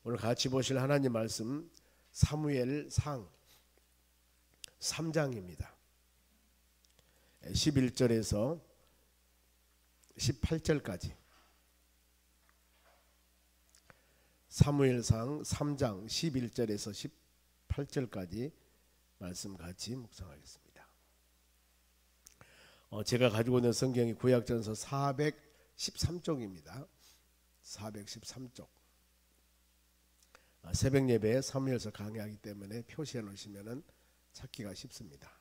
오늘 같이 보실 하나님 말씀 사무엘상 3장입니다. 11절에서 18절까지 사무엘상 3장 11절에서 18절까지 말씀 같이 묵상하겠습니다. 제가 가지고 있는 성경이 구약전서 413쪽입니다. 413쪽. 새벽 예배에 사무엘서 강의하기 때문에 표시해 놓으시면 찾기가 쉽습니다.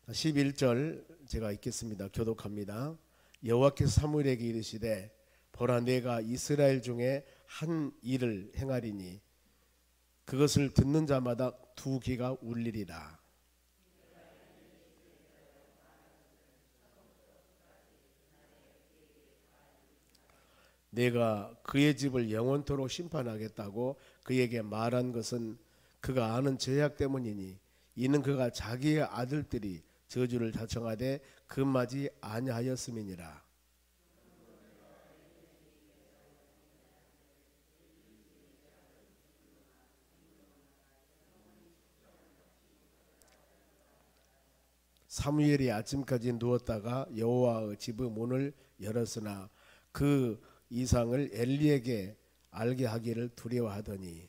11절 제가 읽겠습니다. 교독합니다. 여호와께서 사무엘에게 이르시되 보라 내가 이스라엘 중에 한 일을 행하리니 그것을 듣는 자마다 두 귀가 울리리라. 내가 그의 집을 영원토록 심판하겠다고 그에게 말한 것은 그가 아는 죄악 때문이니 이는 그가 자기의 아들들이 저주를 자청하되 금하지 아니하였음이니라. 사무엘이 아침까지 누웠다가 여호와의 집의 문을 열었으나 그 이상을 엘리에게 알게 하기를 두려워하더니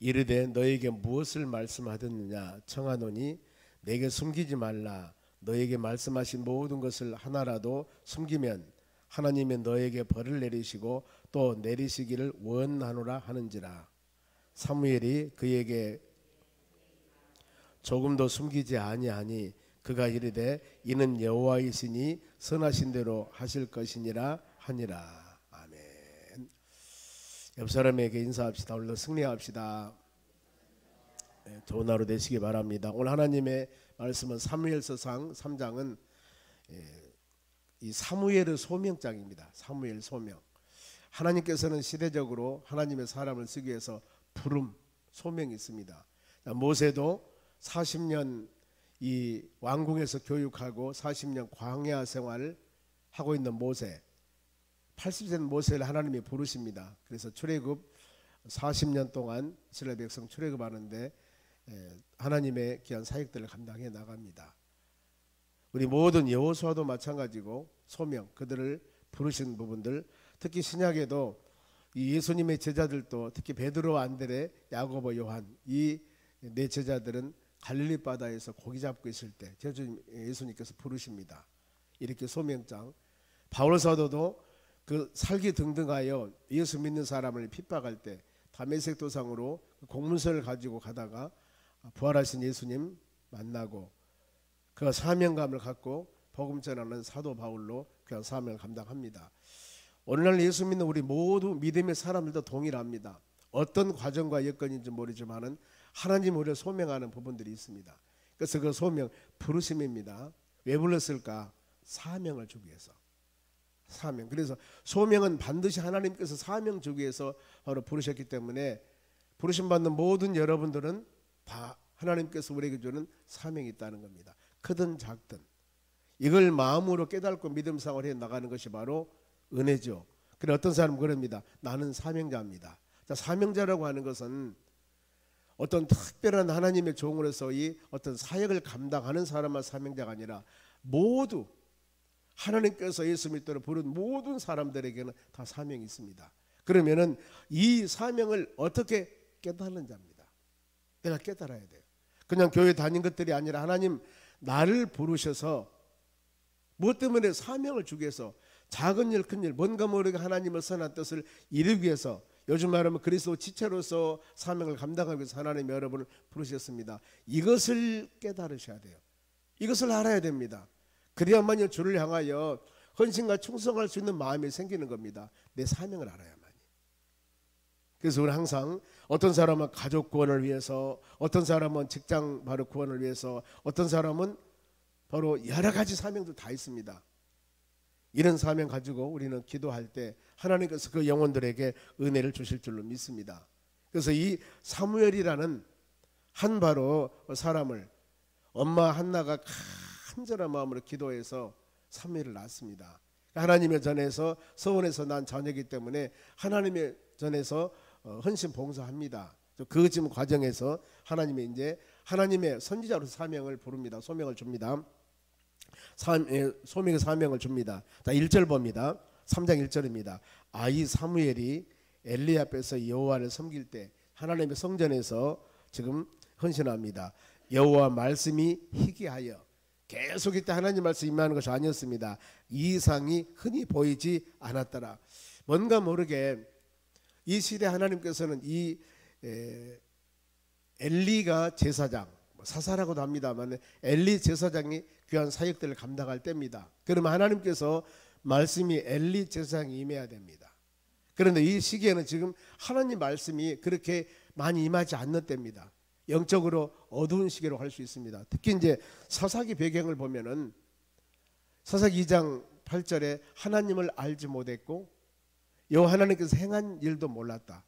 이르되 너에게 무엇을 말씀하였느냐 청하노니 내게 숨기지 말라. 너에게 말씀하신 모든 것을 하나라도 숨기면 하나님이 너에게 벌을 내리시고 또 내리시기를 원하노라 하는지라. 사무엘이 그에게 조금도 숨기지 아니하니 그가 이르되 이는 여호와이시니 선하신 대로 하실 것이니라 하니라. 아멘. 옆 사람에게 인사합시다. 오늘도 승리합시다. 좋은 하루 되시기 바랍니다. 오늘 하나님의 말씀은 사무엘서상 3장은 이 사무엘의 소명장입니다. 사무엘 소명. 하나님께서는 시대적으로 하나님의 사람을 쓰기 위해서 부름, 소명이 있습니다. 모세도 40년 이 왕궁에서 교육하고 40년 광야 생활을 하고 있는 모세, 80세 모세를 하나님이 부르십니다. 그래서 출애굽 40년 동안 이스라엘 백성 출애굽하는데 하나님의 귀한 사역들을 감당해 나갑니다. 우리 모든 여호수아도 마찬가지고 소명, 그들을 부르신 부분들, 특히 신약에도 이 예수님의 제자들도 특히 베드로, 안드레, 야고보, 요한 이 네 제자들은 갈릴리 바다에서 고기 잡고 있을 때 예수님께서 부르십니다. 이렇게 소명장. 바울 사도도 그 살기 등등하여 예수 믿는 사람을 핍박할 때 다메섹 도상으로 공문서를 가지고 가다가 부활하신 예수님 만나고 그 사명감을 갖고 복음 전하는 사도 바울로 그 사명을 감당합니다. 오늘날 예수 믿는 우리 모두 믿음의 사람들도 동일합니다. 어떤 과정과 여건인지 모르지만은 하나님 우리를 소명하는 부분들이 있습니다. 그래서 그 소명 부르심입니다. 왜 불렀을까? 사명을 주기 위해서. 사명. 그래서 소명은 반드시 하나님께서 사명 주기 위해서 바로 부르셨기 때문에 부르심 받는 모든 여러분들은 다 하나님께서 우리에게 주는 사명이 있다는 겁니다. 크든 작든 이걸 마음으로 깨닫고 믿음 생활을 해 나가는 것이 바로 은혜죠. 그래 어떤 사람은 그럽니다. 나는 사명자입니다. 자, 사명자라고 하는 것은 어떤 특별한 하나님의 종으로서 이 어떤 사역을 감당하는 사람만 사명자가 아니라 모두 하나님께서 예수 믿도록 부른 모든 사람들에게는 다 사명이 있습니다. 그러면은 이 사명을 어떻게 깨닫는 자입니다. 내가 깨달아야 돼요. 그냥 교회 다닌 것들이 아니라 하나님 나를 부르셔서 무엇 때문에 사명을 주기 위해서 작은 일 큰 일 뭔가 모르게 하나님의 선한 뜻을 이루기 위해서 요즘 말하면 그리스도 지체로서 사명을 감당하기 위해서 하나님 여러분을 부르셨습니다. 이것을 깨달으셔야 돼요. 이것을 알아야 됩니다. 그래야만이 주를 향하여 헌신과 충성할 수 있는 마음이 생기는 겁니다. 내 사명을 알아야만이. 그래서 우리 항상 어떤 사람은 가족 구원을 위해서, 어떤 사람은 직장 바로 구원을 위해서, 어떤 사람은 바로 여러 가지 사명도 다 있습니다. 이런 사명 가지고 우리는 기도할 때 하나님께서 그 영혼들에게 은혜를 주실 줄로 믿습니다. 그래서 이 사무엘이라는 한 바로 사람을 엄마 한나가 간절한 마음으로 기도해서 사무엘을 낳았습니다. 하나님의 전에서 서원에서 난 자녀이기 때문에 하나님의 전에서 헌신 봉사합니다. 그 지금 과정에서 하나님의 이제 하나님의 선지자로 사명을 부릅니다. 소명을 줍니다. 소명의 사명을 줍니다. 자, 1절 봅니다. 3장 1절입니다. 이 사무엘이 엘리 앞에서 여호와를 섬길 때 하나님의 성전에서 지금 헌신합니다. 여호와 말씀이 희귀하여, 계속 이때 하나님 말씀 임하는 것이 아니었습니다. 이 이상이 흔히 보이지 않았더라. 뭔가 모르게 이 시대 하나님께서는 이 엘리가 제사장, 사사라고도 합니다만 엘리 제사장이 귀한 사역들을 감당할 때입니다. 그러면 하나님께서 말씀이 엘리 제사장이 임해야 됩니다. 그런데 이 시기에는 지금 하나님 말씀이 그렇게 많이 임하지 않는 때입니다. 영적으로 어두운 시기로 할 수 있습니다. 특히 이제 사사기 배경을 보면은 사사기 2장 8절에 하나님을 알지 못했고 여호와 하나님께서 행한 일도 몰랐다.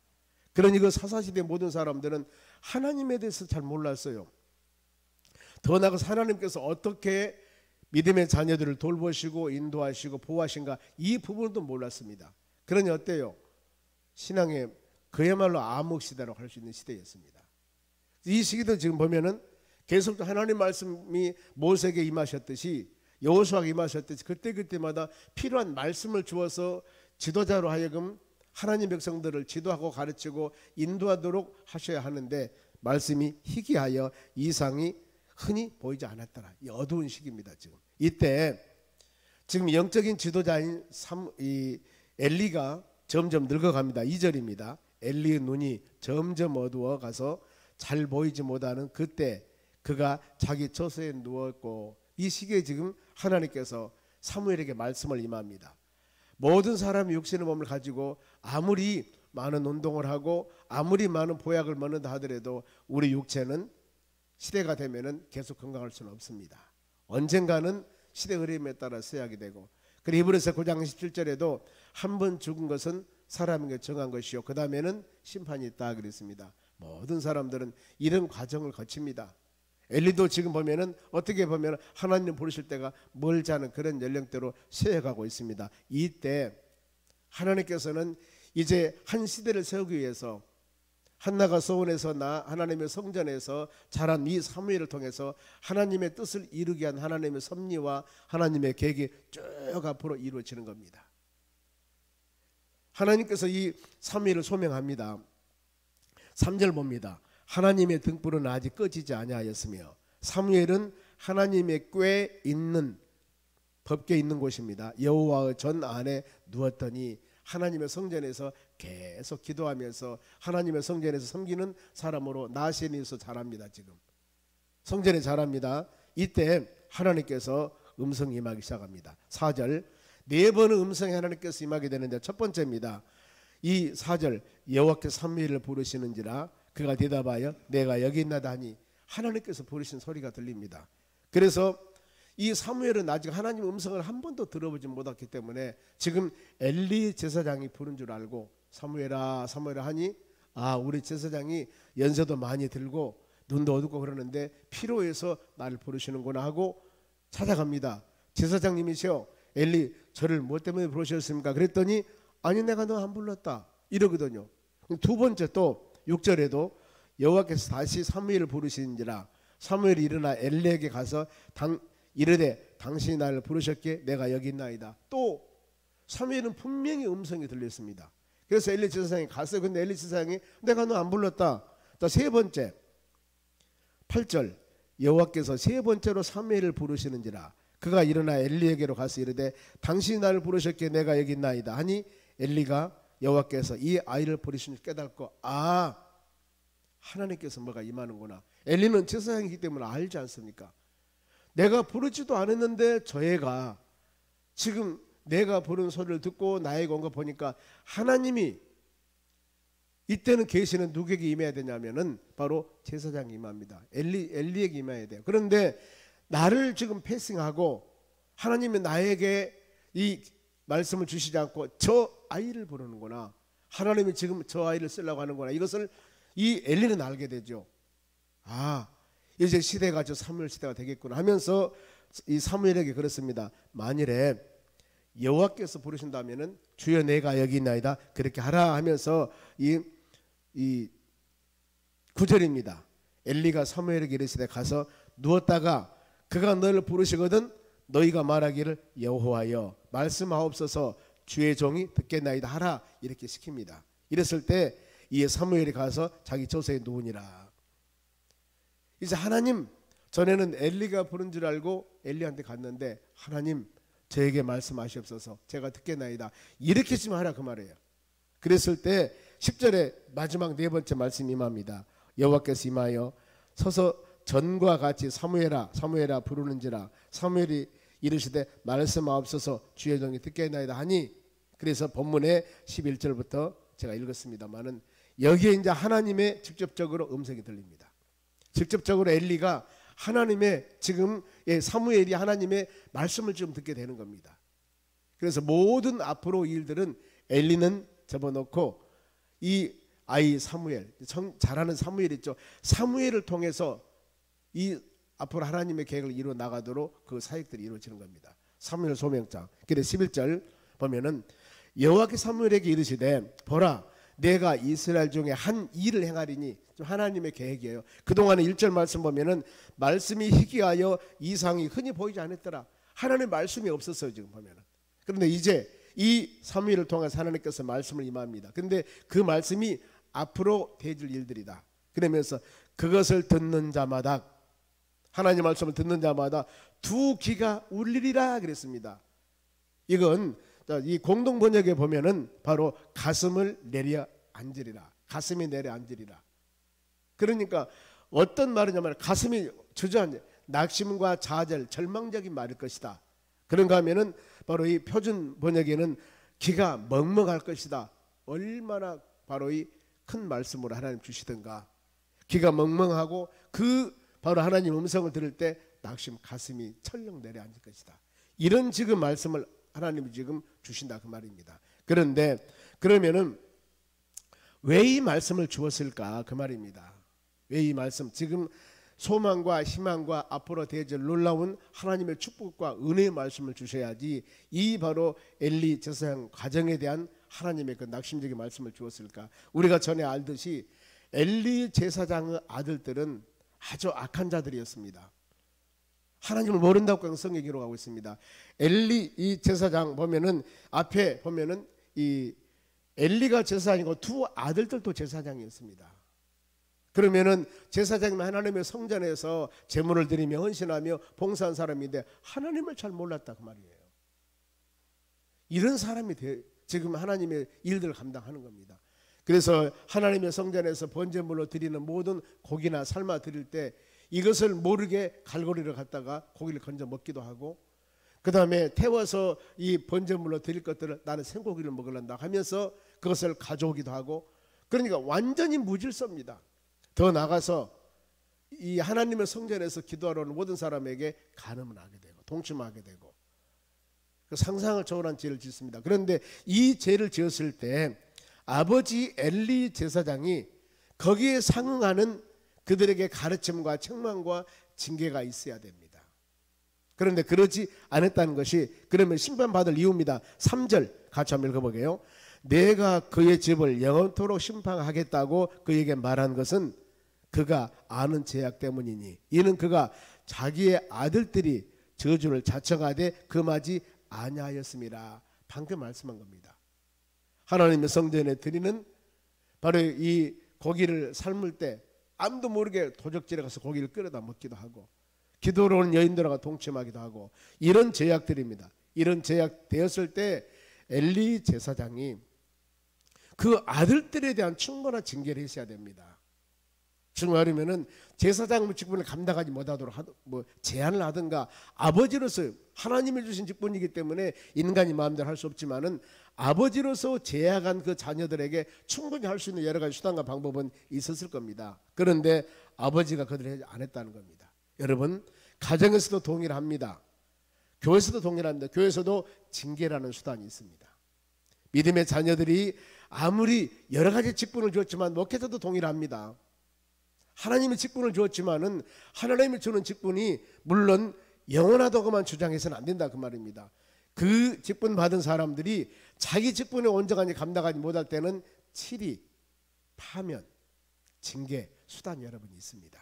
그러니 그 사사시대 모든 사람들은 하나님에 대해서 잘 몰랐어요. 더 나아가서 하나님께서 어떻게 믿음의 자녀들을 돌보시고 인도하시고 보호하신가, 이 부분도 몰랐습니다. 그러니 어때요? 신앙의 그야말로 암흑시대라고 할 수 있는 시대였습니다. 이 시기도 지금 보면은 계속 하나님 말씀이 모세에게 임하셨듯이 여호수아에게 임하셨듯이 그때마다 필요한 말씀을 주어서 지도자로 하여금 하나님 백성들을 지도하고 가르치고 인도하도록 하셔야 하는데 말씀이 희귀하여 이상이 흔히 보이지 않았더라. 이 어두운 시기입니다. 지금 이때 지금 영적인 지도자인 이 엘리가 점점 늙어갑니다. 2절입니다. 엘리의 눈이 점점 어두워 가서 잘 보이지 못하는 그때 그가 자기 처소에 누웠고, 이 시기에 지금 하나님께서 사무엘에게 말씀을 임합니다. 모든 사람이 육신의 몸을 가지고 아무리 많은 운동을 하고 아무리 많은 보약을 먹는다 하더라도 우리 육체는 시대가 되면은 계속 건강할 수는 없습니다. 언젠가는 시대 흐름에 따라 쇠약이 되고, 그리고 히브리서 9장 17절에도 한 번 죽은 것은 사람에게 정한 것이요 그 다음에는 심판이 있다 그랬습니다. 모든 사람들은 이런 과정을 거칩니다. 엘리도 지금 보면은 어떻게 보면 하나님 부르실 때가 멀지 않은 그런 연령대로 세어가고 있습니다. 이때 하나님께서는 이제 한 시대를 세우기 위해서 한나가 소원에서 하나님의 성전에서 자란 이 사무엘을 통해서 하나님의 뜻을 이루기 위한 하나님의 섭리와 하나님의 계획이 쭉 앞으로 이루어지는 겁니다. 하나님께서 이 사무엘을 소명합니다. 3절 봅니다. 하나님의 등불은 아직 꺼지지 아니하였으며, 사무엘은 하나님의 궤 있는 법궤 있는 곳입니다. 여호와의 전 안에 누웠더니, 하나님의 성전에서 계속 기도하면서 하나님의 성전에서 섬기는 사람으로 나시엔에서 자랍니다. 지금 성전에 자랍니다. 이때 하나님께서 음성이 임하기 시작합니다. 4절, 4번의 음성이 하나님께서 임하게 되는데, 첫 번째입니다. 이 4절, 여호와께서 사무엘을 부르시는지라 그가 대답하여 내가 여기 있나다 하니, 하나님께서 부르신 소리가 들립니다. 그래서 이 사무엘은 아직 하나님의 음성을 한 번도 들어보지 못했기 때문에 지금 엘리 제사장이 부른 줄 알고 사무엘아 사무엘아 하니, 우리 제사장이 연세도 많이 들고 눈도 어둡고 그러는데 피로해서 나를 부르시는구나 하고 찾아갑니다. 제사장님이시여, 엘리 저를 뭐 때문에 부르셨습니까? 그랬더니 아니 내가 너 안 불렀다 이러거든요. 두 번째 또 6절에도 여호와께서 다시 사무엘을 부르시는지라 사무엘이 일어나 엘리에게 가서 이르되 당신이 나를 부르셨기에 내가 여기 있나이다. 또 사무엘은 분명히 음성이 들렸습니다. 그래서 엘리 제사장이 갔어요. 근데 엘리 제사장이 내가 너 안 불렀다. 자, 세 번째 8절, 여호와께서 세 번째로 사무엘을 부르시는지라 그가 일어나 엘리에게로 가서 이르되 당신이 나를 부르셨기에 내가 여기 있나이다 하니, 엘리가 여호와께서 이 아이를 부르신 줄 깨닫고 하나님께서 뭐가 임하는구나. 엘리는 제사장이기 때문에 알지 않습니까? 내가 부르지도 않았는데 저 애가 지금 내가 부른 소리를 듣고 나에게 온 거 보니까 하나님이 이때는 계시는 누구에게 임해야 되냐면은 바로 제사장이 임합니다. 엘리에게 임해야 돼요. 그런데 나를 지금 패싱하고 하나님이 나에게 이 말씀을 주시지 않고 저 아이를 부르는구나. 하나님이 지금 저 아이를 쓰려고 하는구나. 이것을 이 엘리는 알게 되죠. 이제 시대가 저 사무엘 시대가 되겠구나 하면서 이 사무엘에게 그렇습니다. 만일에 여호와께서 부르신다면은 주여 내가 여기 있나이다 그렇게 하라 하면서 이 9절입니다. 엘리가 사무엘에게 이르시되 가서 누웠다가 그가 너를 부르시거든 너희가 말하기를 여호와여 말씀하옵소서 주의 종이 듣겠나이다 하라 이렇게 시킵니다. 이랬을 때 이 사무엘이 가서 자기 처소에 누우니라. 이제 하나님, 전에는 엘리가 부른 줄 알고 엘리한테 갔는데 하나님 저에게 말씀하시옵소서 제가 듣겠나이다 이렇게 좀 하라 그 말이에요. 그랬을 때 10절에 마지막 네 번째 말씀이 임합니다. 여호와께서 임하여 서서 전과 같이 사무엘아 사무엘아 부르는지라 사무엘이 이르시되 말씀하옵소서 주의 종이 듣겠나이다 하니, 그래서 본문의 11절부터 제가 읽었습니다마는 여기에 이제 하나님의 직접적으로 음성이 들립니다. 직접적으로 엘리가 하나님의 지금 사무엘이 하나님의 말씀을 좀 듣게 되는 겁니다. 그래서 모든 앞으로 일들은 엘리는 접어놓고 이 아이 사무엘, 잘하는 사무엘 있죠. 사무엘을 통해서 이 앞으로 하나님의 계획을 이루어 나가도록 그 사역들이 이루어지는 겁니다. 사무엘 소명장. 그래서 11절 보면은 여호와께 사무엘에게 이르시되 보라 내가 이스라엘 중에 한 일을 행하리니, 좀 하나님의 계획이에요. 그동안에 1절 말씀 보면은 말씀이 희귀하여 이상이 흔히 보이지 않았더라. 하나님의 말씀이 없었어요 지금 보면은. 그런데 이제 이 사무엘을 통해서 하나님께서 말씀을 임합니다. 그런데 그 말씀이 앞으로 되어질 일들이다. 그러면서 그것을 듣는 자마다, 하나님 말씀을 듣는 자마다 두 귀가 울리리라 그랬습니다. 이건 이 공동 번역에 보면은 바로 가슴을 내려앉으리라, 가슴이 내려앉으리라. 그러니까 어떤 말이냐면 가슴이 주저앉아, 낙심과 좌절, 절망적인 말일 것이다. 그런가 하면은 바로 이 표준 번역에는 귀가 먹먹할 것이다. 얼마나 바로 이 큰 말씀으로 하나님 주시던가. 귀가 멍멍하고 그 바로 하나님 음성을 들을 때 낙심, 가슴이 철렁 내려앉을 것이다. 이런 지금 말씀을 하나님이 지금 주신다 그 말입니다. 그런데 그러면은 왜 이 말씀을 주었을까 그 말입니다. 왜 이 말씀, 지금 소망과 희망과 앞으로 되어질 놀라운 하나님의 축복과 은혜의 말씀을 주셔야지 이 바로 엘리 제사장 가정에 대한 하나님의 그 낙심적인 말씀을 주었을까. 우리가 전에 알듯이 엘리 제사장의 아들들은 아주 악한 자들이었습니다. 하나님을 모른다고 성경에 기록하고 있습니다. 엘리 이 제사장 보면은 앞에 보면은 이 엘리가 제사장이고 두 아들들도 제사장이었습니다. 그러면은 제사장이 하나님의 성전에서 제물을 드리며 헌신하며 봉사한 사람인데 하나님을 잘 몰랐다 그 말이에요. 이런 사람이 지금 하나님의 일들을 감당하는 겁니다. 그래서 하나님의 성전에서 번제물로 드리는 모든 고기나 삶아 드릴 때 이것을 모르게 갈고리를 갖다가 고기를 건져 먹기도 하고, 그 다음에 태워서 이 번제물로 드릴 것들을 나는 생고기를 먹으란다 하면서 그것을 가져오기도 하고, 그러니까 완전히 무질서입니다. 더 나가서 이 하나님의 성전에서 기도하러 오는 모든 사람에게 간음을 하게 되고 동침하게 되고 그 상상을 초월한 죄를 짓습니다. 그런데 이 죄를 지었을 때 아버지 엘리 제사장이 거기에 상응하는 그들에게 가르침과 책망과 징계가 있어야 됩니다. 그런데 그러지 않았다는 것이 그러면 심판받을 이유입니다. 3절 같이 한번 읽어보게요. 내가 그의 집을 영원토록 심판하겠다고 그에게 말한 것은 그가 아는 죄악 때문이니 이는 그가 자기의 아들들이 저주를 자청하되 금하지 아니하였음이라. 방금 말씀한 겁니다. 하나님의 성전에 드리는 바로 이 고기를 삶을 때 아무도 모르게 도적질에 가서 고기를 끌어다 먹기도 하고 기도로 온 여인들과 동침하기도 하고 이런 죄악들입니다. 이런 죄악 되었을 때 엘리 제사장이 그 아들들에 대한 충분한 징계를 했어야 됩니다. 즉 말하면은 제사장 직분을 감당하지 못하도록 제한을 하든가, 아버지로서 하나님이 주신 직분이기 때문에 인간이 마음대로 할 수 없지만은 아버지로서 제약한 그 자녀들에게 충분히 할 수 있는 여러 가지 수단과 방법은 있었을 겁니다. 그런데 아버지가 그들을 안 했다는 겁니다. 여러분, 가정에서도 동일합니다. 교회에서도 동일합니다. 교회에서도 징계라는 수단이 있습니다. 믿음의 자녀들이 아무리 여러 가지 직분을 줬지만 목회자도 동일합니다. 하나님이 직분을 주었지만은 하나님이 주는 직분이 물론 영원하다고만 주장해서는 안 된다 그 말입니다. 그 직분 받은 사람들이 자기 직분에 온전하게 감당하지 못할 때는 치리, 파면, 징계, 수단 여러분이 있습니다.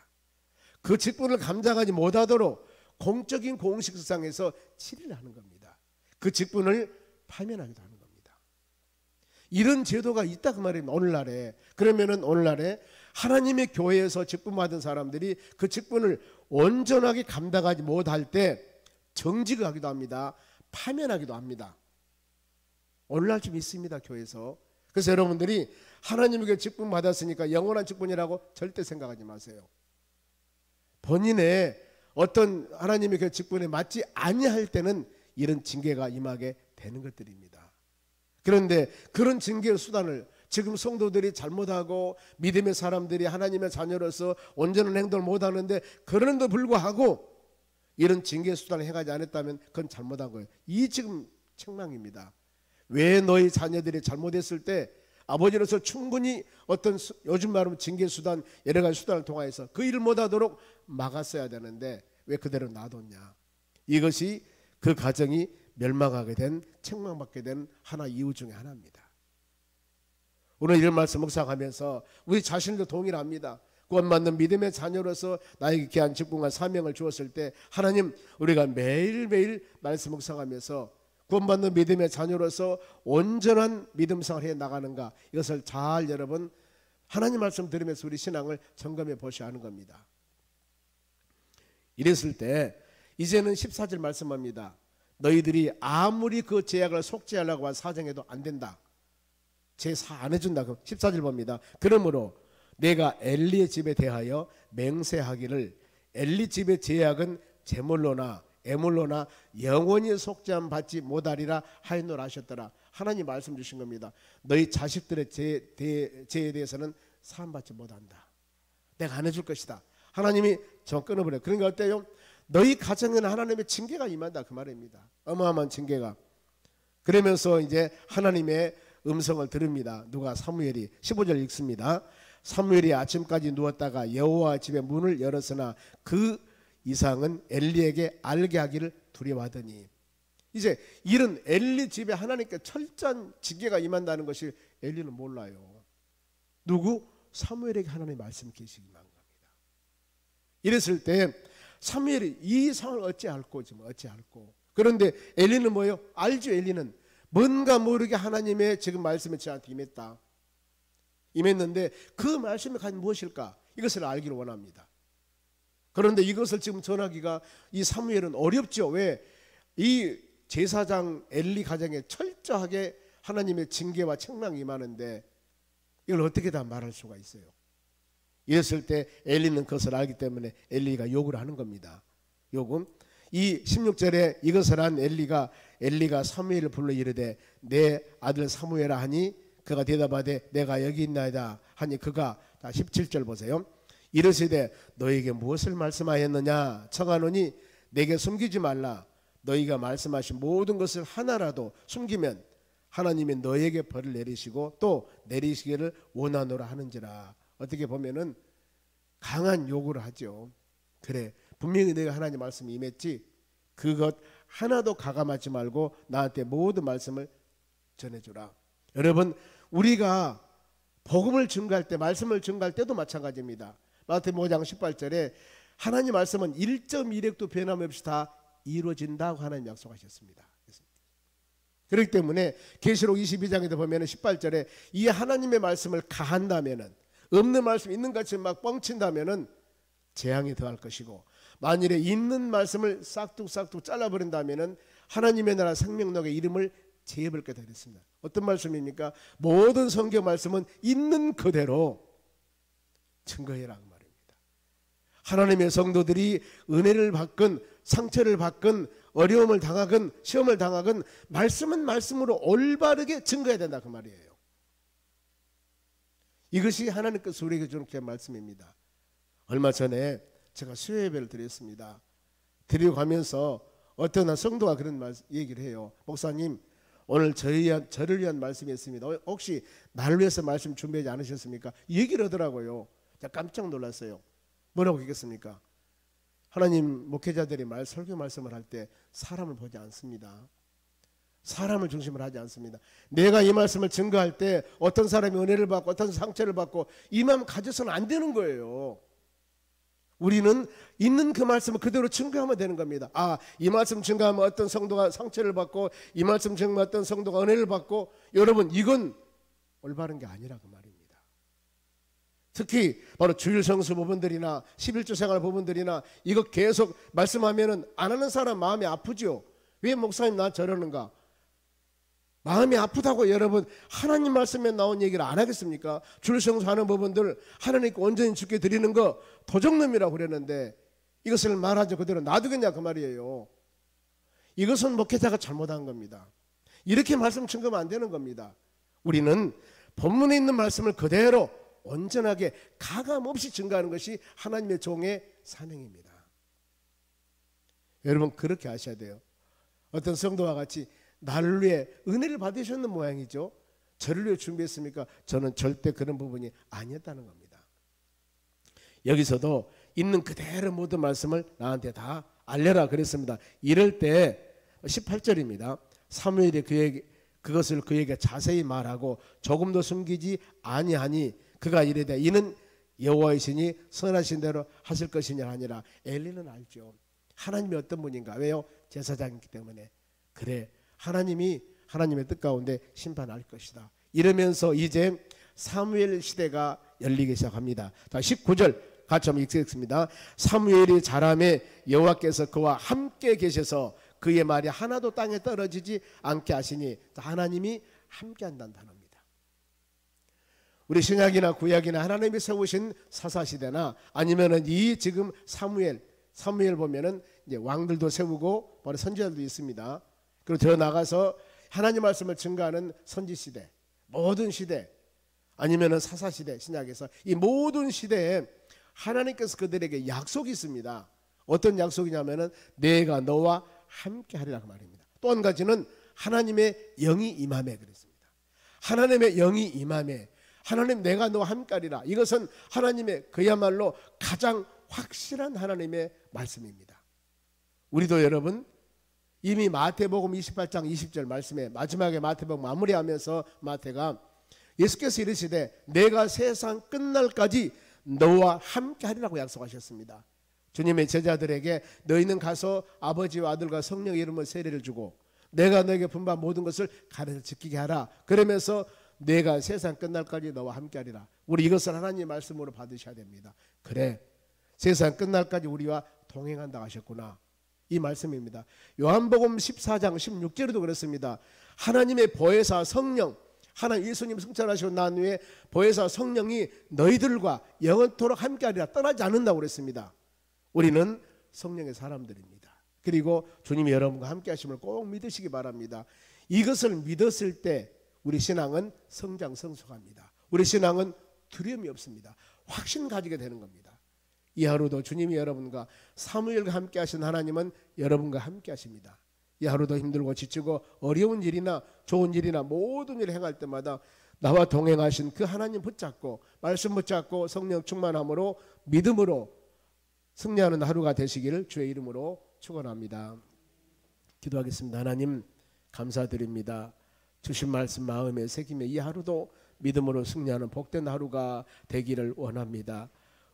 그 직분을 감당하지 못하도록 공적인 공식상에서 치리를 하는 겁니다. 그 직분을 파면하기도 하는 겁니다. 이런 제도가 있다 그 말입니다. 오늘날에. 그러면은 오늘날에 하나님의 교회에서 직분 받은 사람들이 그 직분을 온전하게 감당하지 못할 때 정직을 하기도 합니다. 파면하기도 합니다. 오늘날 좀 있습니다, 교회에서. 그래서 여러분들이 하나님에게 직분 받았으니까 영원한 직분이라고 절대 생각하지 마세요. 본인의 어떤 하나님의 그 직분에 맞지 아니할 때는 이런 징계가 임하게 되는 것들입니다. 그런데 그런 징계의 수단을 지금 성도들이 잘못하고 믿음의 사람들이 하나님의 자녀로서 온전한 행동을 못하는데 그런데도 불구하고 이런 징계의 수단을 행하지 않았다면 그건 잘못한 거예요. 이 지금 책망입니다. 왜 너희 자녀들이 잘못했을 때 아버지로서 충분히 어떤 요즘 말하면 징계 수단 여러 가지 수단을 통해서 그 일을 못하도록 막았어야 되는데 왜 그대로 놔뒀냐. 이것이 그 가정이 멸망하게 된 책망받게 된 하나 이유 중에 하나입니다. 오늘 이런 말씀 묵상하면서 우리 자신도 동일합니다. 구원받는 믿음의 자녀로서 나에게 귀한 직분과 사명을 주었을 때 하나님 우리가 매일매일 말씀 묵상하면서 구원받는 믿음의 자녀로서 온전한 믿음생활을 해나가는가 이것을 잘 여러분 하나님 말씀 들으면서 우리 신앙을 점검해 보셔야 하는 겁니다. 이랬을 때 이제는 14절 말씀합니다. 너희들이 아무리 그 제약을 속죄하려고 사정해도 안 된다. 제사 안 해준다. 14절 봅니다. 그러므로 내가 엘리의 집에 대하여 맹세하기를 엘리 집의 제약은 제물로나 애물로나 영원히 속죄함 받지 못하리라 하였노라 하셨더라. 하나님 말씀 주신 겁니다. 너희 자식들의 죄에 대해서는 사함받지 못한다. 내가 안 해줄 것이다. 하나님이 정 끊어버려요. 그러니까 어때요? 너희 가정에는 하나님의 징계가 임한다 그 말입니다. 어마어마한 징계가. 그러면서 이제 하나님의 음성을 들읍니다. 누가? 사무엘이 15절 읽습니다. 사무엘이 아침까지 누웠다가 여호와 집의 문을 열었으나 그 이상은 엘리에게 알게 하기를 두려워하더니 이제 이런 엘리 집에 하나님께 철저한 징계가 임한다는 것이 엘리는 몰라요. 누구? 사무엘에게 하나님의 말씀 계시기 임한 겁니다. 이랬을 때 사무엘이 이 상황을 어찌할꼬 지금 어찌할꼬. 그런데 엘리는 뭐예요? 알죠. 엘리는 뭔가 모르게 하나님의 지금 말씀이 저한테 임했는데 그 말씀이 과연 무엇일까? 이것을 알기를 원합니다. 그런데 이것을 지금 전하기가 이 사무엘은 어렵죠. 왜? 이 제사장 엘리 가정에 철저하게 하나님의 징계와 책망이 임하는데 이걸 어떻게 다 말할 수가 있어요? 이랬을 때 엘리는 그것을 알기 때문에 엘리가 욕을 하는 겁니다. 욕은 이 16절에 이것을 한 엘리가 사무엘을 불러 이르되 내 아들 사무엘아 하니 그가 대답하되 내가 여기 있나이다 하니 그가 17절 보세요. 이르시되 너에게 무엇을 말씀하였느냐 청하노니 내게 숨기지 말라. 너희가 말씀하신 모든 것을 하나라도 숨기면 하나님이 너에게 벌을 내리시고 또 내리시기를 원하노라 하는지라. 어떻게 보면은 강한 요구를 하죠. 그래 분명히 내가 하나님 말씀이 임했지 그것 하나도 가감하지 말고 나한테 모든 말씀을 전해주라. 여러분 우리가 복음을 증거할 때 말씀을 증거할 때도 마찬가지입니다. 마태복음 5장 18절에 하나님 말씀은 1.1획도 변함없이 다 이루어진다고 하나님 약속하셨습니다. 그렇기 때문에 계시록 22장에도 보면 18절에 이 하나님의 말씀을 가한다면은 없는 말씀 있는 같이 막 뻥친다면은 재앙이 더할 것이고 만일에 있는 말씀을 싹둑싹둑 잘라버린다면은 하나님의 나라 생명록의 이름을 제해버릴 게 되겠습니다. 어떤 말씀입니까? 모든 성경 말씀은 있는 그대로 증거해라 그 말입니다. 하나님의 성도들이 은혜를 받건 상처를 받건 어려움을 당하건 시험을 당하건 말씀은 말씀으로 올바르게 증거해야 된다 그 말이에요. 이것이 하나님께서 우리에게 주는 귀한 말씀입니다. 얼마 전에 제가 수요 예배를 드렸습니다. 드리고 가면서 어떤 한 성도가 그런 얘기를 해요. 목사님 오늘 저를 위한 말씀이 있습니다. 혹시 나를 위해서 말씀 준비하지 않으셨습니까? 얘기를 하더라고요. 깜짝 놀랐어요. 뭐라고 했겠습니까? 하나님 목회자들이 설교 말씀을 할 때 사람을 보지 않습니다. 사람을 중심으로 하지 않습니다. 내가 이 말씀을 증거할 때 어떤 사람이 은혜를 받고 어떤 상처를 받고 이 마음 가져서는 안 되는 거예요. 우리는 있는 그 말씀을 그대로 증거하면 되는 겁니다. 이 말씀 증거하면 어떤 성도가 상처를 받고 이 말씀 증거하면 어떤 성도가 은혜를 받고, 여러분 이건 올바른 게 아니라 그 말입니다. 특히 바로 주일 성수 부분들이나 11조 생활 부분들이나 이거 계속 말씀하면은 안 하는 사람 마음이 아프죠. 왜 목사님 나 저러는가? 마음이 아프다고 여러분 하나님 말씀에 나온 얘기를 안 하겠습니까? 주일 성수하는 부분들 하나님께 온전히 주께 드리는 거 도적놈이라고 그랬는데 이것을 말하지 그대로 놔두겠냐 그 말이에요. 이것은 목회자가 잘못한 겁니다. 이렇게 말씀 증거하면 안 되는 겁니다. 우리는 본문에 있는 말씀을 그대로 온전하게 가감없이 증거하는 것이 하나님의 종의 사명입니다. 여러분 그렇게 하셔야 돼요. 어떤 성도와 같이 나를 위해 은혜를 받으셨는 모양이죠. 저를 위해 준비했습니까? 저는 절대 그런 부분이 아니었다는 겁니다. 여기서도 있는 그대로 모든 말씀을 나한테 다 알려라 그랬습니다. 이럴 때 18절입니다. 사무엘이 그것을 그에게 자세히 말하고 조금도 숨기지 아니하니 그가 이르되 이는 여호와의 신이 선하신 대로 하실 것이냐 하니라. 엘리는 알죠. 하나님이 어떤 분인가. 왜요? 제사장이기 때문에. 그래 하나님이 하나님의 뜻 가운데 심판할 것이다. 이러면서 이제 사무엘 시대가 열리기 시작합니다. 자 19절 같이 한번 읽겠습니다. 사무엘이 자라매 여호와께서 그와 함께 계셔서 그의 말이 하나도 땅에 떨어지지 않게 하시니, 하나님이 함께 한다는 단어입니다. 우리 신약이나 구약이나 하나님이 세우신 사사시대나 아니면은 이 지금 사무엘 보면은 이제 왕들도 세우고 바로 선지자들도 있습니다. 그리고 더 나가서 하나님 말씀을 증거하는 선지시대, 모든 시대 아니면은 사사시대, 신약에서 이 모든 시대에 하나님께서 그들에게 약속이 있습니다. 어떤 약속이냐면은 내가 너와 함께 하리라 그 말입니다. 또 한 가지는 하나님의 영이 임함에 그랬습니다. 하나님의 영이 임함에 하나님 내가 너와 함께 하리라. 이것은 하나님의 그야말로 가장 확실한 하나님의 말씀입니다. 우리도 여러분 이미 마태복음 28장 20절 말씀에 마지막에 마태복음 마무리하면서 마태가 예수께서 이르시되 내가 세상 끝날까지 너와 함께 하리라고 약속하셨습니다. 주님의 제자들에게 너희는 가서 아버지와 아들과 성령의 이름으로 세례를 주고 내가 너에게 분부한 모든 것을 가르쳐 지키게 하라. 그러면서 내가 세상 끝날까지 너와 함께 하리라. 우리 이것을 하나님의 말씀으로 받으셔야 됩니다. 그래 세상 끝날까지 우리와 동행한다 하셨구나. 이 말씀입니다. 요한복음 14장 16절에도 그렇습니다. 하나님의 보혜사 성령, 하나님 예수님 승천하시고 난 후에 보혜사 성령이 너희들과 영원토록 함께하리라. 떠나지 않는다고 그랬습니다. 우리는 성령의 사람들입니다. 그리고 주님이 여러분과 함께하심을 꼭 믿으시기 바랍니다. 이것을 믿었을 때 우리 신앙은 성장성숙합니다. 우리 신앙은 두려움이 없습니다. 확신 가지게 되는 겁니다. 이 하루도 주님이 여러분과 사무엘과 함께 하신 하나님은 여러분과 함께 하십니다. 이 하루도 힘들고 지치고 어려운 일이나 좋은 일이나 모든 일을 행할 때마다 나와 동행하신 그 하나님 붙잡고 말씀 붙잡고 성령 충만함으로 믿음으로 승리하는 하루가 되시기를 주의 이름으로 축원합니다. 기도하겠습니다. 하나님 감사드립니다. 주신 말씀 마음에 새기며 이 하루도 믿음으로 승리하는 복된 하루가 되기를 원합니다.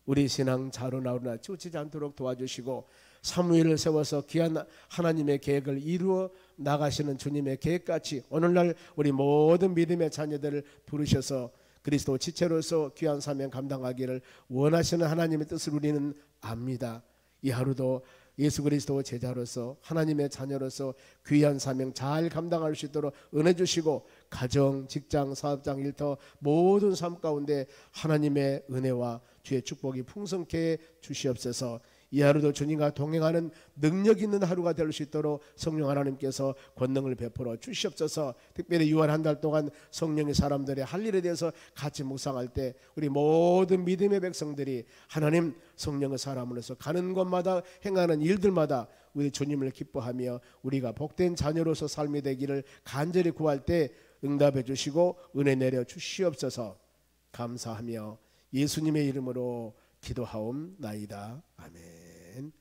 우리 신앙 자로나오나 치우치지 않도록 도와주시고 사무엘을 세워서 귀한 하나님의 계획을 이루어 나가시는 주님의 계획같이 오늘날 우리 모든 믿음의 자녀들을 부르셔서 그리스도 지체로서 귀한 사명 감당하기를 원하시는 하나님의 뜻을 우리는 압니다. 이 하루도 예수 그리스도 제자로서 하나님의 자녀로서 귀한 사명 잘 감당할 수 있도록 은혜 주시고 가정, 직장, 사업장, 일터 모든 삶 가운데 하나님의 은혜와 주의 축복이 풍성케 주시옵소서. 이 하루도 주님과 동행하는 능력 있는 하루가 될 수 있도록 성령 하나님께서 권능을 베풀어 주시옵소서. 특별히 6월 한 달 동안 성령의 사람들의 할 일에 대해서 같이 묵상할 때 우리 모든 믿음의 백성들이 하나님 성령의 사람으로서 가는 곳마다 행하는 일들마다 우리 주님을 기뻐하며 우리가 복된 자녀로서 삶이 되기를 간절히 구할 때 응답해 주시고 은혜 내려 주시옵소서. 감사하며 예수님의 이름으로 기도하옵나이다. 아멘.